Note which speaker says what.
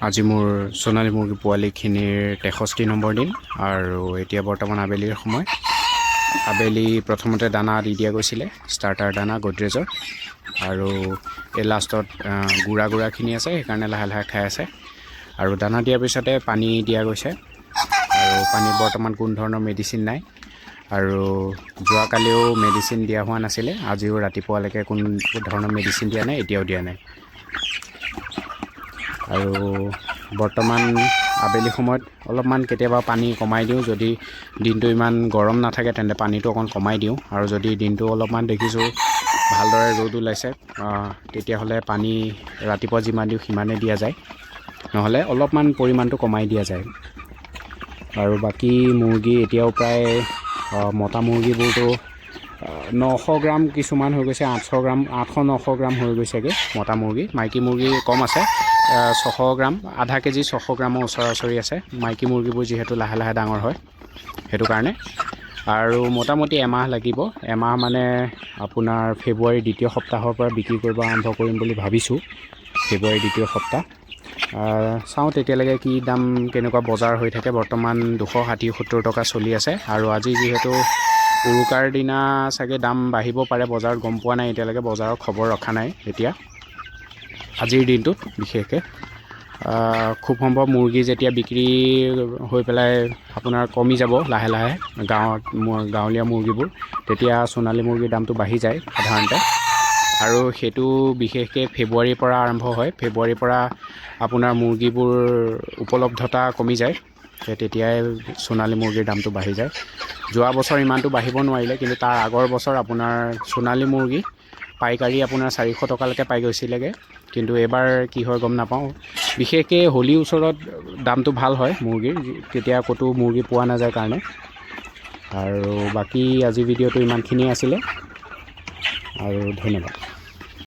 Speaker 1: আজি মোৰ সোণালী মুৰ্গী পোৱালিখিনিৰ 63 নম্বৰ দিন আৰু এতিয়া বৰ্তমান আবেলিৰ সময়। আবেলি প্ৰথমতে দানা দি দিয়া গৈছিলে, ষ্টাৰ্টাৰ দানা গডৰেজৰ, আৰু এই লাষ্টত গুড়াখিনি আছে, সেইকাৰণে লাহে লাহে খাই আছে। আৰু দানা দিয়াৰ পিছতে পানী দিয়া গৈছে, আৰু পানীত বৰ্তমান কোনো ধৰণৰ মেডিচিন নাই। আৰু যোৱাকালিও মেডিচিন দিয়া হোৱা নাছিলে, আজিও ৰাতিপুৱালৈকে কোনো ধৰণৰ মেডিচিন দিয়া নাই, এতিয়াও দিয়া নাই। আৰু বৰ্তমান আবেলি সময়ত অলপমান কেতিয়াবা পানী কমাই দিওঁ, যদি দিনটো ইমান গৰম নাথাকে তেন্তে পানীটো অকণ কমাই দিওঁ। আৰু যদি দিনটো অলপমান দেখিছোঁ ভালদৰে ৰ'দ ওলাইছে তেতিয়াহ'লে পানী ৰাতিপুৱা যিমান দিওঁ সিমানেই দিয়া যায়, নহ'লে অলপমান পৰিমাণটো কমাই দিয়া যায়। আৰু বাকী মুৰ্গী এতিয়াও প্ৰায় মতা মুৰ্গীবোৰতো 900 গ্ৰাম কিছুমান হৈ গৈছে, 800 গ্ৰাম 800-900 গ্ৰাম হৈ গৈছেগৈ মতা মুৰ্গী। মাইকী মুৰ্গী কম আছে, 600 গ্ৰাম, আধা কেজি 600 গ্ৰামৰ ওচৰা-ওচৰি আছে। মাইকী মুৰ্গীবোৰ যিহেতু লাহে লাহে ডাঙৰ হয় সেইটো কাৰণে। আৰু মোটামুটি এমাহ লাগিব। এমাহ মানে আপোনাৰ ফেব্ৰুৱাৰী 2য় সপ্তাহৰ পৰা বিক্ৰী কৰিব আৰম্ভ কৰিম বুলি ভাবিছোঁ। ফেব্ৰুৱাৰী 2য় সপ্তাহ চাওঁ তেতিয়ালৈকে কি দাম কেনেকুৱা বজাৰ হৈ থাকে। বৰ্তমান 260-70 টকা চলি আছে। আৰু আজি যিহেতু উৰুকাৰ দিনা চাগে দাম বাঢ়িব পাৰে, বজাৰত গম পোৱা নাই এতিয়ালৈকে, বজাৰৰ খবৰ ৰখা নাই এতিয়া আজিৰ দিনটোত বিশেষকৈ। খুব সম্ভৱ মুৰ্গী যেতিয়া বিক্ৰী হৈ পেলাই আপোনাৰ কমি যাব লাহে লাহে গাঁৱলীয়া মুৰ্গীবোৰ, তেতিয়া সোণালী মুৰ্গীৰ দামটো বাঢ়ি যায় সাধাৰণতে। আৰু সেইটো বিশেষকৈ ফেব্ৰুৱাৰীৰ পৰা আৰম্ভ হয়। ফেব্ৰুৱাৰীৰ পৰা আপোনাৰ মুৰ্গীবোৰ উপলব্ধতা কমি যায়, তেতিয়াই সোণালী মুৰ্গীৰ দামটো বাঢ়ি যায়। যোৱা বছৰ ইমানটো বাঢ়িব নোৱাৰিলে, কিন্তু তাৰ আগৰ বছৰ আপোনাৰ সোণালী মুৰ্গী পাইকাৰী আপোনাৰ 400 টকালৈকে পাই গৈছিলেগৈ। কিন্তু এইবাৰ কি হয় গম নাপাওঁ। বিশেষকৈ হোলীৰ ওচৰত দামটো ভাল হয় মুৰ্গীৰ, তেতিয়া ক'তো মুৰ্গী পোৱা নাযায় কাৰণে। আৰু বাকী আজি ভিডিঅ'টো ইমানখিনিয়ে আছিলে, আৰু ধন্যবাদ।